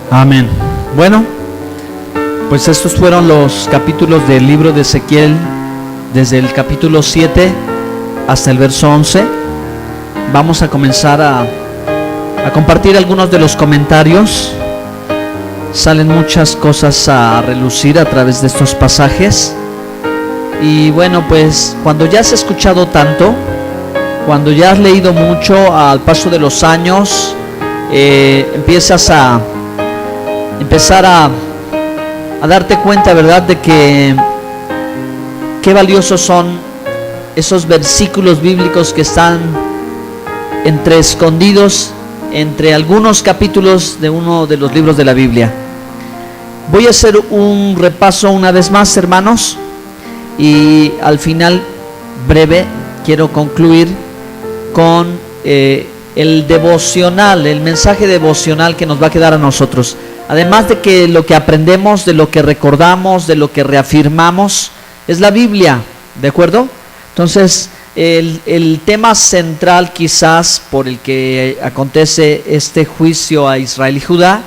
Amén. Bueno, pues estos fueron los capítulos del libro de Ezequiel, desde el capítulo 7 hasta el verso 11. Vamos a comenzar a compartir algunos de los comentarios. Salen muchas cosas a relucir a través de estos pasajes. Y bueno, pues cuando ya has escuchado tanto, cuando ya has leído mucho, al paso de los años, empiezas a empezar a darte cuenta, ¿verdad?, de que qué valiosos son esos versículos bíblicos que están escondidos entre algunos capítulos de uno de los libros de la Biblia. Voy a hacer un repaso una vez más, hermanos, y al final, breve, quiero concluir con el devocional, el mensaje devocional que nos va a quedar a nosotros. Además de que lo que aprendemos, de lo que recordamos, de lo que reafirmamos, es la Biblia, ¿de acuerdo? Entonces, el tema central quizás por el que acontece este juicio a Israel y Judá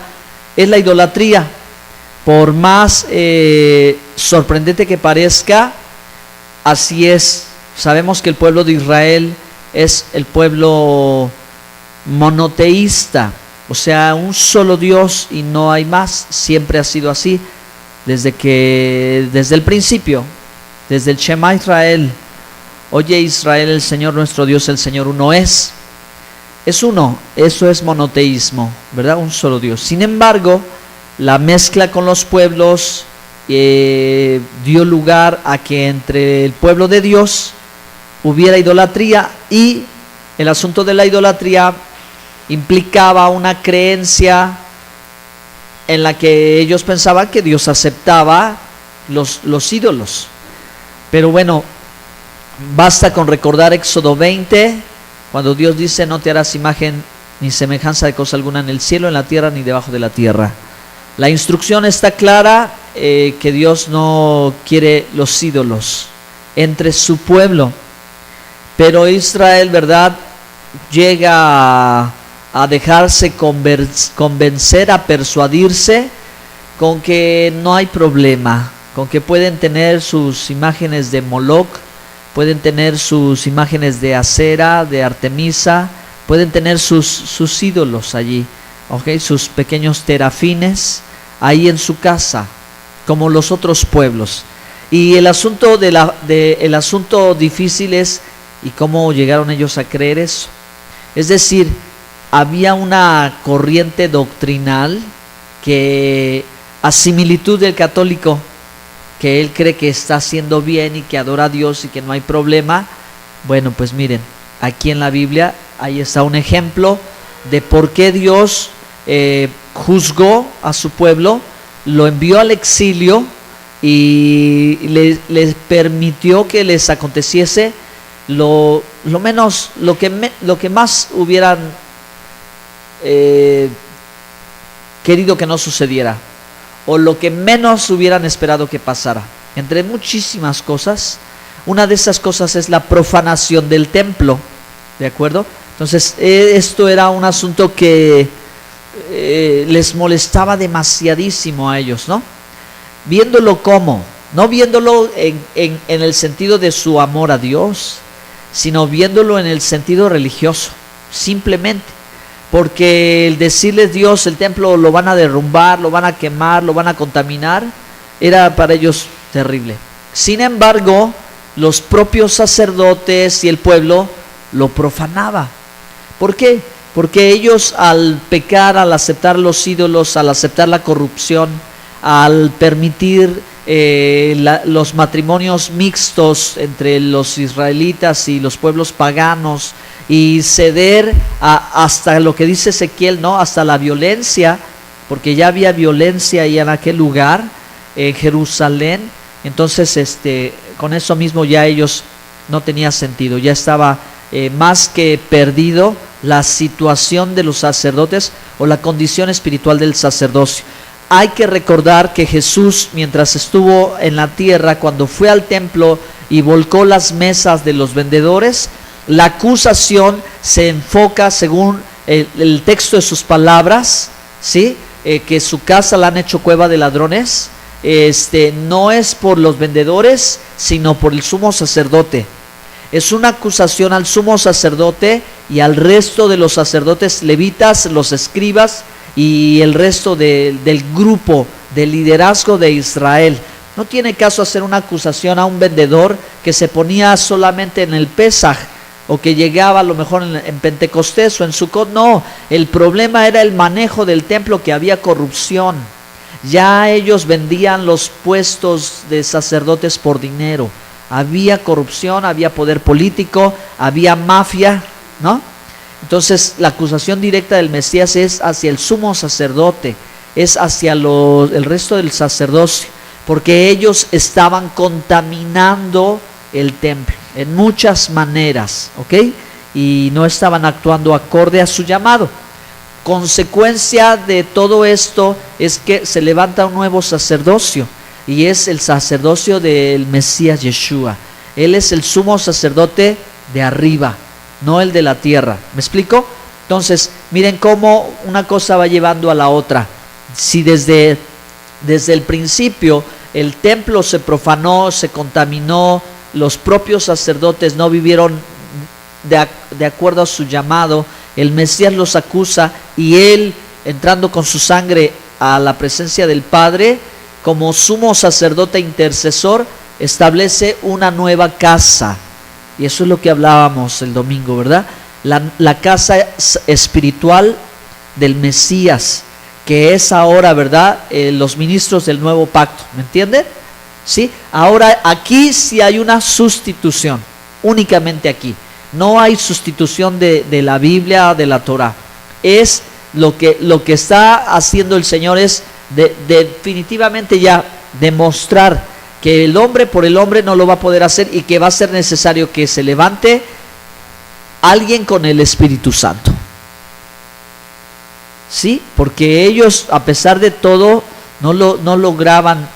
es la idolatría. Por más sorprendente que parezca, así es. Sabemos que el pueblo de Israel es el pueblo monoteísta, o sea, un solo Dios y no hay más. Siempre ha sido así, desde el principio, desde el Shema Israel. Oye Israel, el Señor nuestro Dios, el Señor uno es uno. Eso es monoteísmo, ¿verdad? Un solo Dios. Sin embargo, la mezcla con los pueblos dio lugar a que entre el pueblo de Dios hubiera idolatría, y el asunto de la idolatría implicaba una creencia en la que ellos pensaban que Dios aceptaba los ídolos. Pero bueno, basta con recordar Éxodo 20, cuando Dios dice: no te harás imagen ni semejanza de cosa alguna en el cielo, en la tierra, ni debajo de la tierra. La instrucción está clara, que Dios no quiere los ídolos entre su pueblo. Pero Israel, ¿verdad?, llega a dejarse convencer, a persuadirse con que no hay problema, con que pueden tener sus imágenes de Moloch, pueden tener sus imágenes de Acera, de Artemisa, pueden tener sus ídolos allí, ¿okay?, sus pequeños terafines ahí en su casa, como los otros pueblos. Y el asunto el asunto difícil es ¿y cómo llegaron ellos a creer eso? Es decir, había una corriente doctrinal que, a similitud del católico, que él cree que está haciendo bien y que adora a Dios y que no hay problema. Bueno, pues miren, aquí en la Biblia ahí está un ejemplo de por qué Dios juzgó a su pueblo, lo envió al exilio y les permitió que les aconteciese lo que más hubieran querido que no sucediera, o lo que menos hubieran esperado que pasara. Entre muchísimas cosas, una de esas cosas es la profanación del templo, ¿de acuerdo? Entonces esto era un asunto que les molestaba demasiadísimo a ellos, ¿no? Viéndolo como, no viéndolo en el sentido de su amor a Dios, sino viéndolo en el sentido religioso, simplemente. Porque el decirles Dios, el templo lo van a derrumbar, lo van a quemar, lo van a contaminar, era para ellos terrible. Sin embargo, los propios sacerdotes y el pueblo lo profanaba. ¿Por qué? Porque ellos, al pecar, al aceptar los ídolos, al aceptar la corrupción, al permitir los matrimonios mixtos entre los israelitas y los pueblos paganos, y ceder hasta lo que dice Ezequiel, ¿no?, hasta la violencia, porque ya había violencia ahí en aquel lugar, en Jerusalén. Entonces con eso mismo ya ellos no tenía sentido, ya estaba más que perdido la situación de los sacerdotes o la condición espiritual del sacerdocio. Hay que recordar que Jesús, mientras estuvo en la tierra, cuando fue al templo y volcó las mesas de los vendedores, la acusación se enfoca, según el texto de sus palabras, ¿sí?, que su casa la han hecho cueva de ladrones, no es por los vendedores, sino por el sumo sacerdote. Es una acusación al sumo sacerdote y al resto de los sacerdotes levitas, los escribas y el resto del grupo de liderazgo de Israel. No tiene caso hacer una acusación a un vendedor que se ponía solamente en el Pesaj o que llegaba a lo mejor en Pentecostés o en Sukkot. No, el problema era el manejo del templo, que había corrupción. Ya ellos vendían los puestos de sacerdotes por dinero. Había corrupción, había poder político, había mafia, ¿no? Entonces la acusación directa del Mesías es hacia el sumo sacerdote, es hacia el resto del sacerdocio, porque ellos estaban contaminando el templo en muchas maneras, ¿ok? Y no estaban actuando acorde a su llamado. Consecuencia de todo esto es que se levanta un nuevo sacerdocio, y es el sacerdocio del Mesías Yeshua. Él es el sumo sacerdote de arriba, no el de la tierra. ¿Me explico? Entonces, miren cómo una cosa va llevando a la otra. Si desde el principio el templo se profanó, se contaminó, los propios sacerdotes no vivieron de acuerdo a su llamado, el Mesías los acusa, y él, entrando con su sangre a la presencia del Padre, como sumo sacerdote intercesor, establece una nueva casa. Y eso es lo que hablábamos el domingo, ¿verdad? La casa espiritual del Mesías, que es ahora, ¿verdad? Los ministros del nuevo pacto, ¿me entienden? ¿Sí? Ahora aquí sí hay una sustitución, únicamente aquí. No hay sustitución de la Biblia, de la Torah. Es lo que está haciendo el Señor es definitivamente ya demostrar que el hombre por el hombre no lo va a poder hacer, y que va a ser necesario que se levante alguien con el Espíritu Santo. Sí, porque ellos, a pesar de todo, no lograban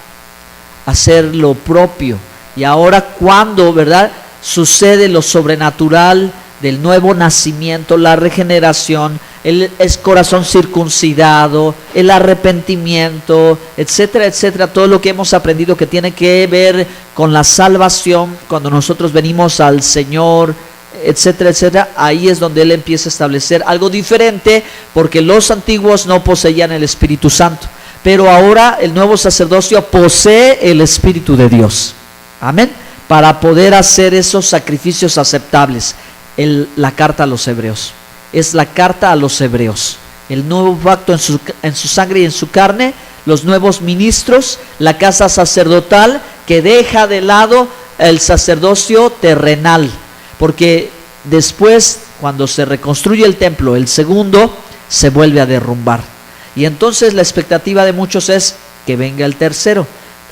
hacer lo propio. Y ahora, cuando, ¿verdad?, sucede lo sobrenatural del nuevo nacimiento, la regeneración, el corazón circuncidado, el arrepentimiento, etcétera, etcétera, todo lo que hemos aprendido que tiene que ver con la salvación, cuando nosotros venimos al Señor, etcétera, etcétera, ahí es donde Él empieza a establecer algo diferente, porque los antiguos no poseían el Espíritu Santo, pero ahora el nuevo sacerdocio posee el Espíritu de Dios. Amén. Para poder hacer esos sacrificios aceptables. La carta a los hebreos. Es la carta a los hebreos. El nuevo pacto en su sangre y en su carne. Los nuevos ministros. La casa sacerdotal que deja de lado el sacerdocio terrenal. Porque después, cuando se reconstruye el templo, el segundo, se vuelve a derrumbar. Y entonces la expectativa de muchos es que venga el tercero.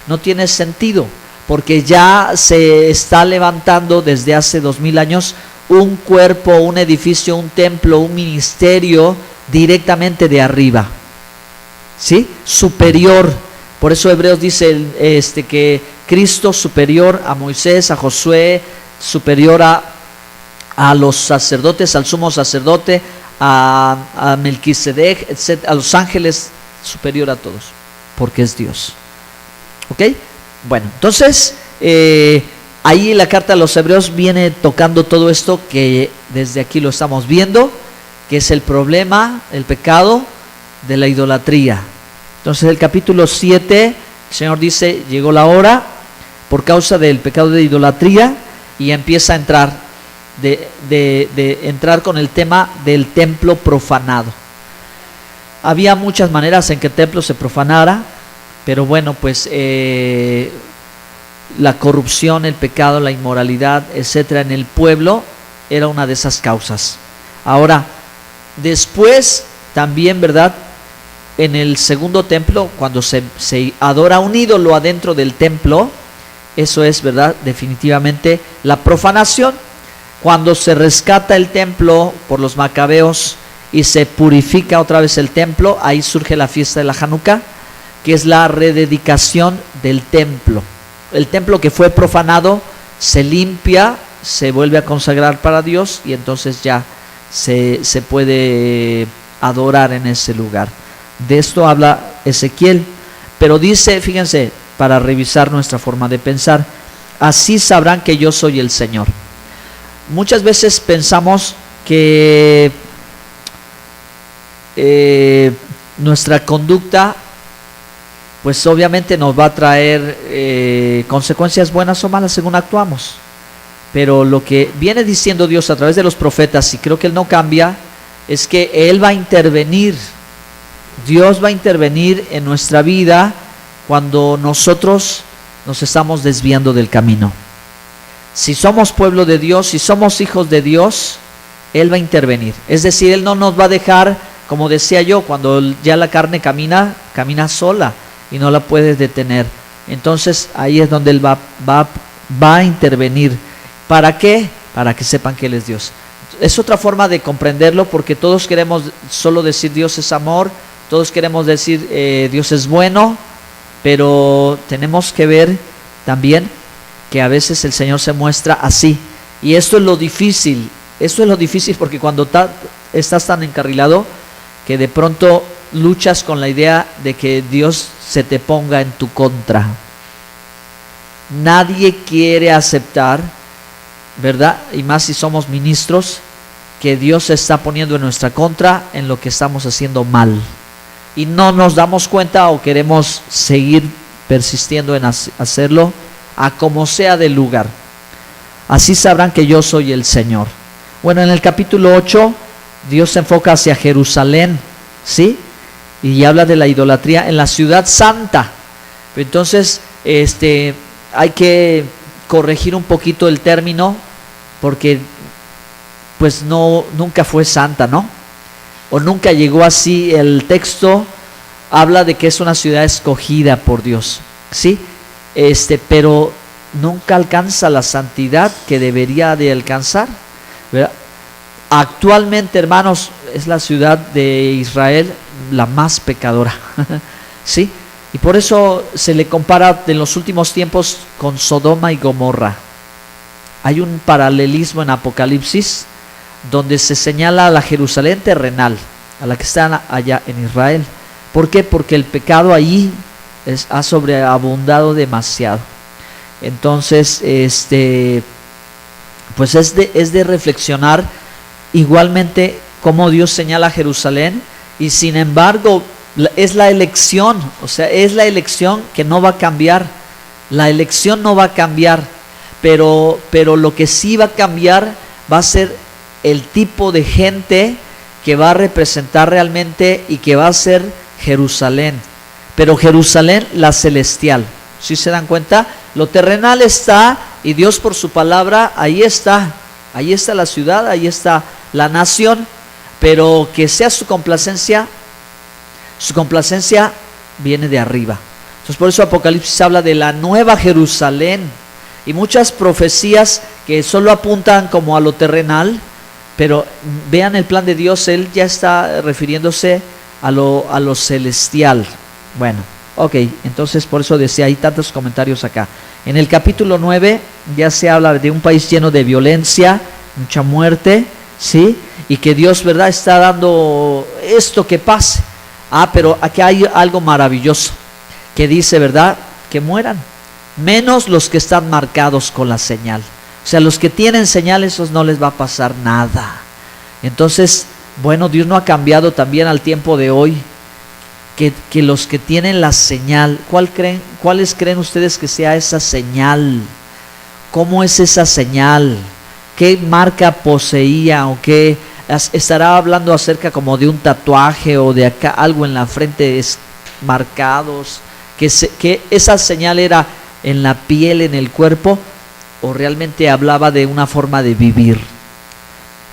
No tiene sentido, porque ya se está levantando desde hace 2000 años un cuerpo, un edificio, un templo, un ministerio directamente de arriba, ¿sí? Superior. Por eso Hebreos dice que Cristo superior a Moisés, a Josué, superior a los sacerdotes, al sumo sacerdote, a Melquisedec, etc., a los ángeles, superior a todos, porque es Dios. ¿Ok? Bueno, entonces ahí la carta a los hebreos viene tocando todo esto que desde aquí lo estamos viendo, que es el problema, el pecado de la idolatría. Entonces el capítulo 7, el Señor dice, llegó la hora por causa del pecado de idolatría, y empieza a entrar entrar con el tema del templo profanado. Había muchas maneras en que el templo se profanara, pero bueno, pues la corrupción, el pecado, la inmoralidad, etcétera, en el pueblo era una de esas causas. Ahora, después también, ¿verdad?, en el segundo templo, cuando se adora un ídolo adentro del templo, eso es, ¿verdad?, definitivamente la profanación. Cuando se rescata el templo por los macabeos y se purifica otra vez el templo, ahí surge la fiesta de la Hanukkah, que es la rededicación del templo. El templo que fue profanado se limpia, se vuelve a consagrar para Dios, y entonces ya se puede adorar en ese lugar. De esto habla Ezequiel. Pero dice, fíjense, para revisar nuestra forma de pensar, así sabrán que yo soy el Señor. Muchas veces pensamos que nuestra conducta pues obviamente nos va a traer consecuencias buenas o malas según actuamos, pero lo que viene diciendo Dios a través de los profetas, y creo que Él no cambia, es que Él va a intervenir. Dios va a intervenir en nuestra vida cuando nosotros nos estamos desviando del camino. Si somos pueblo de Dios, si somos hijos de Dios, Él va a intervenir. Es decir, Él no nos va a dejar, como decía yo, cuando ya la carne camina sola y no la puedes detener. Entonces ahí es donde Él va a intervenir. ¿Para qué? Para que sepan que Él es Dios. Es otra forma de comprenderlo, porque todos queremos solo decir Dios es amor, todos queremos decir Dios es bueno, pero tenemos que ver también que a veces el Señor se muestra así. Y esto es lo difícil. Esto es lo difícil, porque cuando estás tan encarrilado que de pronto luchas con la idea de que Dios se te ponga en tu contra. Nadie quiere aceptar, ¿verdad? Y más si somos ministros, que Dios se está poniendo en nuestra contra en lo que estamos haciendo mal. Y no nos damos cuenta, o queremos seguir persistiendo en hacerlo a como sea del lugar. Así sabrán que yo soy el Señor. Bueno, en el capítulo 8 Dios se enfoca hacia Jerusalén, ¿sí? Y habla de la idolatría en la ciudad santa. Entonces hay que corregir un poquito el término, porque pues nunca fue santa, ¿no? O nunca llegó así. El texto habla de que es una ciudad escogida por Dios, ¿sí? Pero nunca alcanza la santidad que debería de alcanzar, ¿verdad? Actualmente, hermanos, es la ciudad de Israel la más pecadora, ¿sí? Y por eso se le compara en los últimos tiempos con Sodoma y Gomorra. Hay un paralelismo en Apocalipsis donde se señala a la Jerusalén terrenal, a la que está allá en Israel. ¿Por qué? Porque el pecado allí ha sobreabundado demasiado. Entonces, pues es de reflexionar igualmente cómo Dios señala a Jerusalén, y sin embargo es la elección, o sea, es la elección que no va a cambiar. La elección no va a cambiar, pero lo que sí va a cambiar va a ser el tipo de gente que va a representar realmente, y que va a ser Jerusalén, pero Jerusalén la celestial. ¿Sí se dan cuenta? Lo terrenal está, y Dios por su palabra ahí está la ciudad, ahí está la nación, pero que sea su complacencia viene de arriba. Entonces por eso Apocalipsis habla de la nueva Jerusalén, y muchas profecías que solo apuntan como a lo terrenal, pero vean el plan de Dios. Él ya está refiriéndose a lo celestial. Bueno, ok, entonces por eso decía, hay tantos comentarios acá. En el capítulo 9 ya se habla de un país lleno de violencia, mucha muerte, ¿sí? Y que Dios, ¿verdad?, está dando esto que pase. Pero aquí hay algo maravilloso que dice, ¿verdad?, que mueran, menos los que están marcados con la señal. O sea, los que tienen señal, esos no les va a pasar nada. Entonces, bueno, Dios no ha cambiado también al tiempo de hoy, que los que tienen la señal, ¿cuáles creen ustedes que sea esa señal? ¿Cómo es esa señal? ¿Qué marca poseía? ¿O qué estará hablando acerca como de un tatuaje, o de acá algo en la frente marcados? Que esa señal era en la piel, en el cuerpo, o realmente hablaba de una forma de vivir.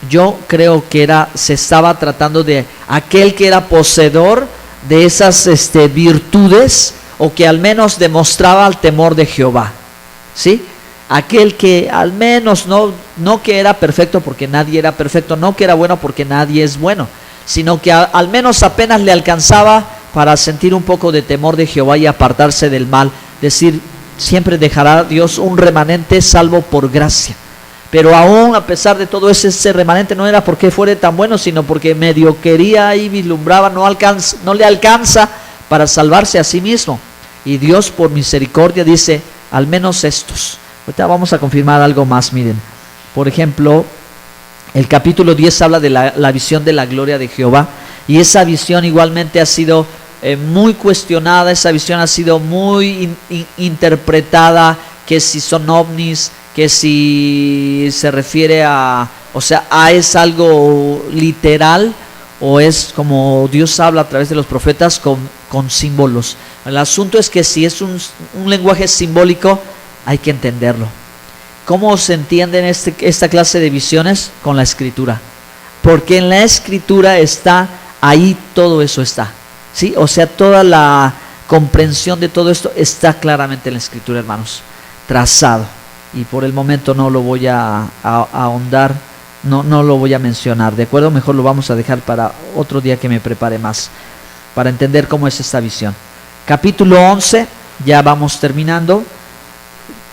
Yo creo que se estaba tratando de aquel que era poseedor de esas virtudes, o que al menos demostraba el temor de Jehová, ¿sí? Aquel que al menos no que era perfecto, porque nadie era perfecto, no que era bueno, porque nadie es bueno, sino que al menos apenas le alcanzaba para sentir un poco de temor de Jehová y apartarse del mal. Decir, siempre dejará Dios un remanente salvo por gracia. Pero aún a pesar de todo ese remanente, no era porque fuera tan bueno, sino porque medio quería y vislumbraba, no le alcanza para salvarse a sí mismo. Y Dios por misericordia dice, al menos estos. Ahorita vamos a confirmar algo más, miren. Por ejemplo, el capítulo 10 habla de la visión de la gloria de Jehová. Y esa visión igualmente ha sido muy cuestionada, esa visión ha sido muy interpretada, que si son ovnis, que si se refiere es algo literal, o es como Dios habla a través de los profetas con símbolos. El asunto es que si es un lenguaje simbólico, hay que entenderlo. ¿Cómo se entienden esta clase de visiones? Con la Escritura. Porque en la Escritura está, ahí todo eso está, ¿sí? O sea, toda la comprensión de todo esto está claramente en la Escritura, hermanos, trazado. Y por el momento no lo voy a ahondar, no lo voy a mencionar, ¿de acuerdo? Mejor lo vamos a dejar para otro día que me prepare más, para entender cómo es esta visión. Capítulo 11, ya vamos terminando.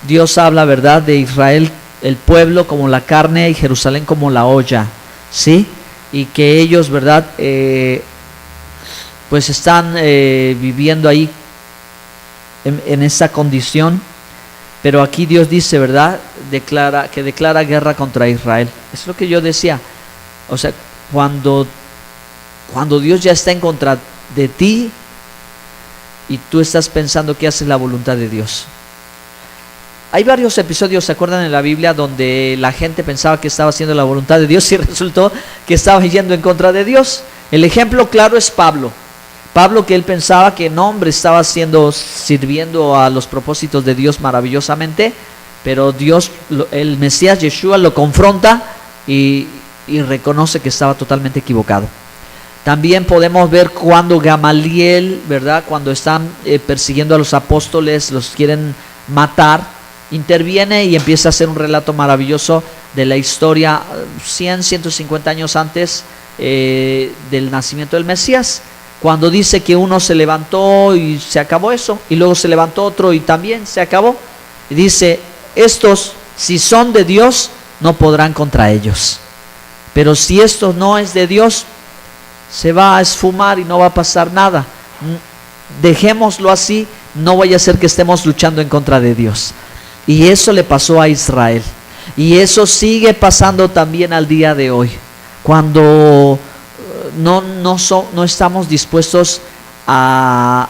Dios habla, ¿verdad?, de Israel, el pueblo como la carne y Jerusalén como la olla, ¿sí? Y que ellos, ¿verdad?, pues están viviendo ahí en esa condición. Pero aquí Dios dice, ¿verdad?, declara guerra contra Israel. Es lo que yo decía. O sea, cuando Dios ya está en contra de ti y tú estás pensando que haces la voluntad de Dios. Hay varios episodios, ¿se acuerdan, en la Biblia donde la gente pensaba que estaba haciendo la voluntad de Dios y resultó que estaba yendo en contra de Dios? El ejemplo claro es Pablo. Pablo, que él pensaba que no, hombre, estaba sirviendo a los propósitos de Dios maravillosamente, pero Dios, el Mesías Yeshua, lo confronta y reconoce que estaba totalmente equivocado. También podemos ver cuando Gamaliel, ¿verdad?, cuando están persiguiendo a los apóstoles, los quieren matar, interviene y empieza a hacer un relato maravilloso de la historia 150 años antes del nacimiento del Mesías. Cuando dice que uno se levantó y se acabó eso, y luego se levantó otro y también se acabó. Y dice, estos, si son de Dios, no podrán contra ellos. Pero si esto no es de Dios, se va a esfumar y no va a pasar nada. Dejémoslo así, no vaya a ser que estemos luchando en contra de Dios. Y eso le pasó a Israel. Y eso sigue pasando también al día de hoy. Cuando no estamos dispuestos a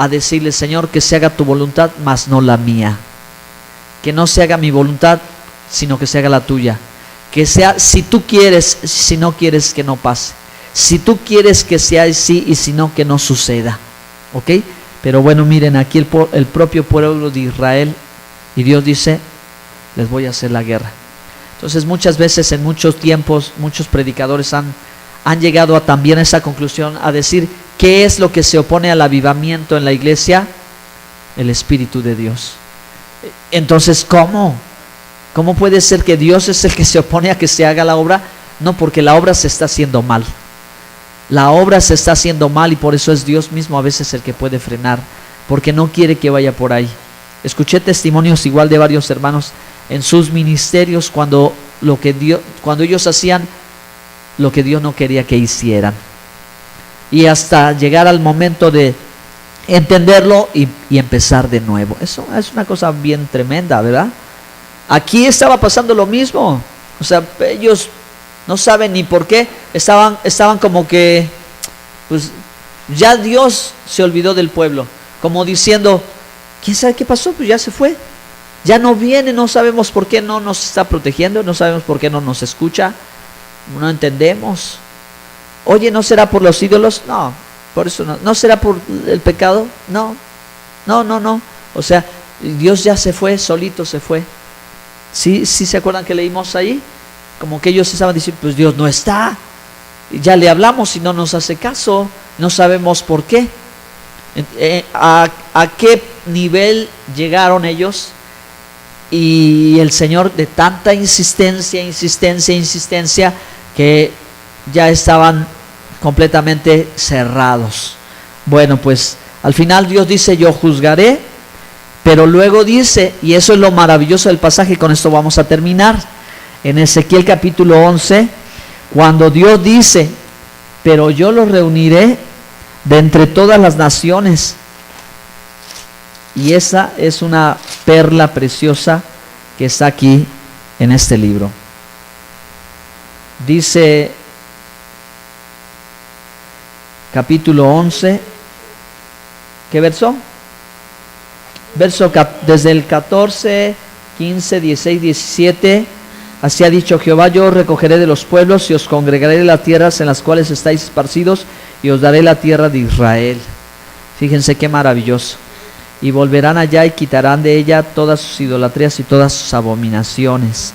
decirle, Señor, que se haga tu voluntad, mas no la mía. Que no se haga mi voluntad, sino que se haga la tuya. Que sea, si tú quieres, si no quieres, que no pase. Si tú quieres que sea así, y si no, que no suceda. ¿Ok? Pero bueno, miren, aquí el propio pueblo de Israel, y Dios dice, les voy a hacer la guerra. Entonces muchas veces, en muchos tiempos, muchos predicadores han llegado también a esa conclusión, a decir, ¿qué es lo que se opone al avivamiento en la iglesia? El Espíritu de Dios. Entonces, ¿cómo puede ser que Dios es el que se opone a que se haga la obra? No, porque la obra se está haciendo mal. La obra se está haciendo mal, y por eso es Dios mismo a veces el que puede frenar, porque no quiere que vaya por ahí. Escuché testimonios igual de varios hermanos en sus ministerios cuando ellos hacían lo que Dios no quería que hicieran, y hasta llegar al momento de entenderlo y empezar de nuevo. Eso es una cosa bien tremenda, ¿verdad? Aquí estaba pasando lo mismo. O sea, ellos no saben ni por qué, estaban como que, pues ya Dios se olvidó del pueblo, como diciendo, ¿quién sabe qué pasó? Pues ya se fue, ya no viene, no sabemos por qué no nos está protegiendo, no sabemos por qué no nos escucha, no entendemos. Oye, ¿no será por los ídolos? No, por eso no. ¿No será por el pecado? No. O sea, Dios ya se fue, solito se fue. ¿Sí se acuerdan que leímos ahí? Como que ellos estaban diciendo, pues Dios no está, ya le hablamos y no nos hace caso, no sabemos por qué. ¿A qué nivel llegaron ellos? Y el Señor, de tanta insistencia, que ya estaban completamente cerrados. Bueno, pues al final Dios dice, yo juzgaré, pero luego dice, y eso es lo maravilloso del pasaje, con esto vamos a terminar, en Ezequiel capítulo 11, cuando Dios dice, pero yo los reuniré de entre todas las naciones. Y esa es una perla preciosa que está aquí en este libro. Dice capítulo 11, ¿qué verso? Desde el 14, 15, 16, 17. Así ha dicho Jehová: yo os recogeré de los pueblos y os congregaré de las tierras en las cuales estáis esparcidos, y os daré la tierra de Israel. Fíjense qué maravilloso. Y volverán allá y quitarán de ella todas sus idolatrías y todas sus abominaciones.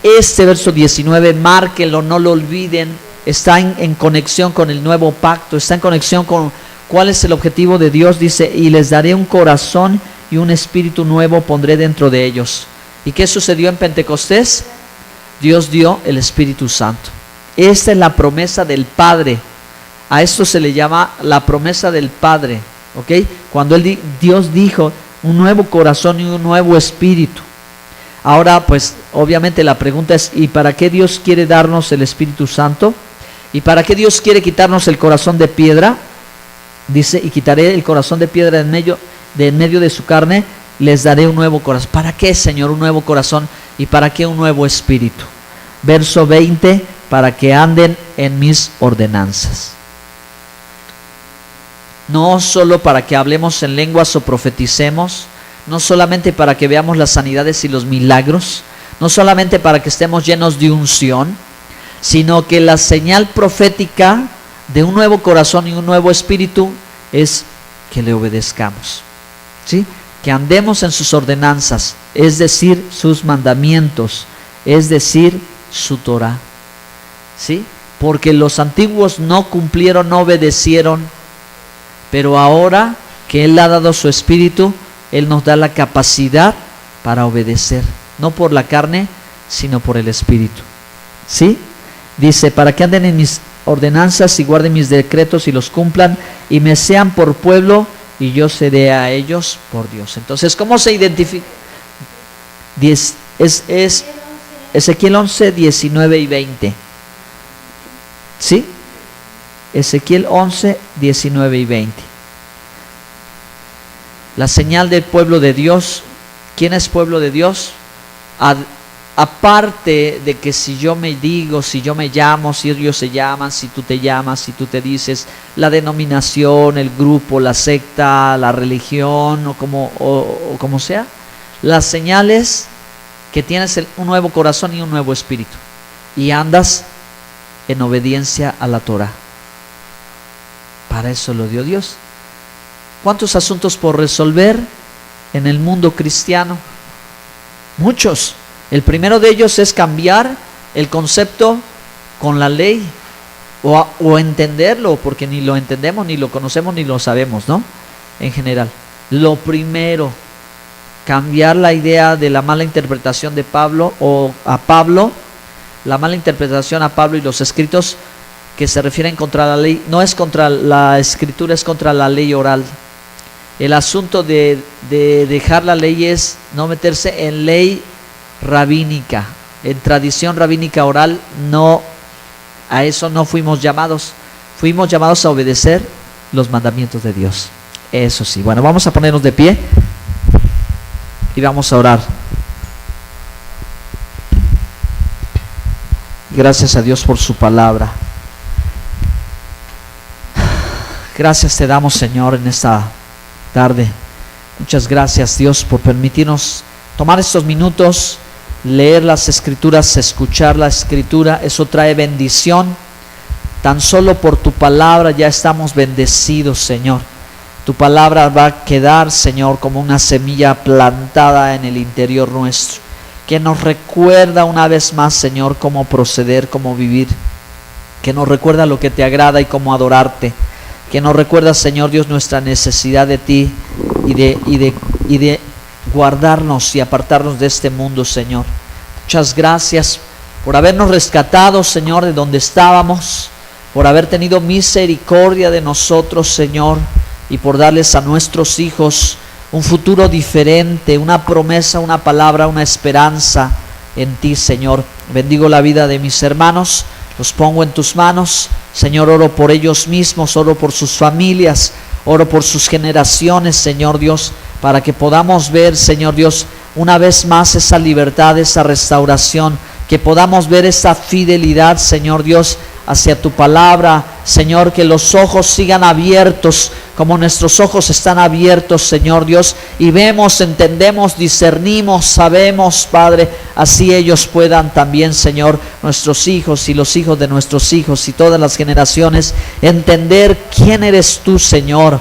Este verso 19, márquenlo, no lo olviden, está en conexión con el nuevo pacto, está en conexión con cuál es el objetivo de Dios. Dice, y les daré un corazón y un espíritu nuevo pondré dentro de ellos. ¿Y qué sucedió en Pentecostés? Dios dio el Espíritu Santo. Esta es la promesa del Padre. A esto se le llama la promesa del Padre, ¿ok? Cuando Dios dijo un nuevo corazón y un nuevo espíritu. Ahora, pues, obviamente la pregunta es, ¿y para qué Dios quiere darnos el Espíritu Santo? ¿Y para qué Dios quiere quitarnos el corazón de piedra? Dice, y quitaré el corazón de piedra en medio de su carne, les daré un nuevo corazón. ¿Para qué, Señor, un nuevo corazón? ¿Y para qué un nuevo espíritu? Verso 20, para que anden en mis ordenanzas. No solo para que hablemos en lenguas o profeticemos, no solamente para que veamos las sanidades y los milagros, no solamente para que estemos llenos de unción, sino que la señal profética de un nuevo corazón y un nuevo espíritu es que le obedezcamos, ¿sí? Que andemos en sus ordenanzas, es decir, sus mandamientos, es decir, su Torah, ¿sí? Porque los antiguos no cumplieron, no obedecieron, pero ahora que Él ha dado su espíritu, Él nos da la capacidad para obedecer, no por la carne, sino por el espíritu, ¿sí? Dice, para que anden en mis ordenanzas y guarden mis decretos y los cumplan, y me sean por pueblo, y yo seré a ellos por Dios. Entonces, ¿cómo se identifica? Es Ezequiel 11, 19 y 20. ¿Sí? Ezequiel 11, 19 y 20. La señal del pueblo de Dios. ¿Quién es pueblo de Dios? Aparte de que si yo me digo, si yo me llamo, si ellos se llaman, si tú te llamas, si tú te dices, la denominación, el grupo, la secta, la religión o como sea, las señales que tienes un nuevo corazón y un nuevo espíritu y andas en obediencia a la Torah. Para eso lo dio Dios. ¿Cuántos asuntos por resolver en el mundo cristiano? Muchos. El primero de ellos es cambiar el concepto con la ley o entenderlo, porque ni lo entendemos, ni lo conocemos, ni lo sabemos, ¿no? En general. Lo primero, cambiar la idea de la mala interpretación de Pablo la mala interpretación a Pablo y los escritos que se refieren contra la ley. No es contra la escritura, es contra la ley oral. El asunto de dejar la ley es no meterse en ley rabínica, en tradición rabínica oral. No, a eso no fuimos llamados. Fuimos llamados a obedecer los mandamientos de Dios. Eso sí. Bueno, vamos a ponernos de pie y vamos a orar. Gracias a Dios por su palabra. Gracias te damos, Señor, en esta tarde. Muchas gracias, Dios, por permitirnos tomar estos minutos, leer las escrituras, escuchar la escritura. Eso trae bendición. Tan solo por tu palabra ya estamos bendecidos, Señor. Tu palabra va a quedar, Señor, como una semilla plantada en el interior nuestro, que nos recuerda una vez más, Señor, cómo proceder, cómo vivir, que nos recuerda lo que te agrada y cómo adorarte, que nos recuerda, Señor Dios, nuestra necesidad de ti y de guardarnos y apartarnos de este mundo, Señor. Muchas gracias por habernos rescatado, Señor, de donde estábamos, por haber tenido misericordia de nosotros, Señor, y por darles a nuestros hijos un futuro diferente, una promesa, una palabra, una esperanza, en ti, Señor. Bendigo la vida de mis hermanos, los pongo en tus manos, Señor. Oro por ellos mismos, oro por sus familias, oro por sus generaciones, Señor Dios, para que podamos ver, Señor Dios, una vez más esa libertad, esa restauración, que podamos ver esa fidelidad, Señor Dios, hacia tu palabra, Señor. Que los ojos sigan abiertos como nuestros ojos están abiertos, Señor Dios, y vemos, entendemos, discernimos, sabemos, Padre, así ellos puedan también, Señor, nuestros hijos y los hijos de nuestros hijos y todas las generaciones, entender quién eres tú, Señor,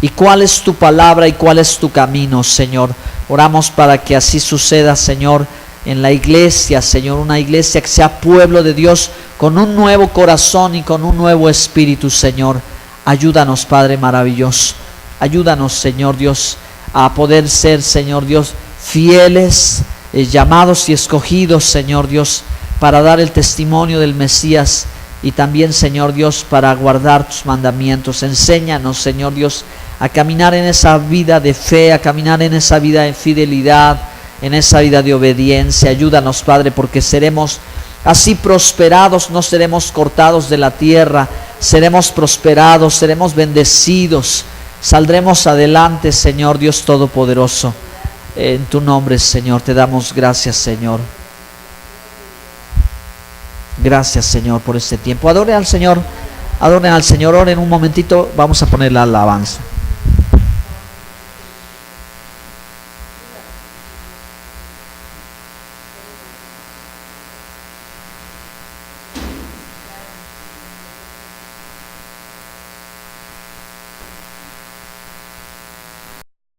y cuál es tu palabra y cuál es tu camino, Señor. Oramos para que así suceda, Señor, en la iglesia, Señor, una iglesia que sea pueblo de Dios, con un nuevo corazón y con un nuevo espíritu, Señor. Ayúdanos, Padre maravilloso. Ayúdanos, Señor Dios, a poder ser, Señor Dios, fieles, llamados y escogidos, Señor Dios, para dar el testimonio del Mesías, y también, Señor Dios, para guardar tus mandamientos. Enséñanos, Señor Dios, a caminar en esa vida de fe, a caminar en esa vida de fidelidad, en esa vida de obediencia. Ayúdanos, Padre, porque seremos así prosperados, no seremos cortados de la tierra, seremos prosperados, seremos bendecidos, saldremos adelante, Señor Dios Todopoderoso. En tu nombre, Señor, te damos gracias, Señor. Gracias, Señor, por este tiempo. Adoren al Señor, oren un momentito, vamos a poner la alabanza.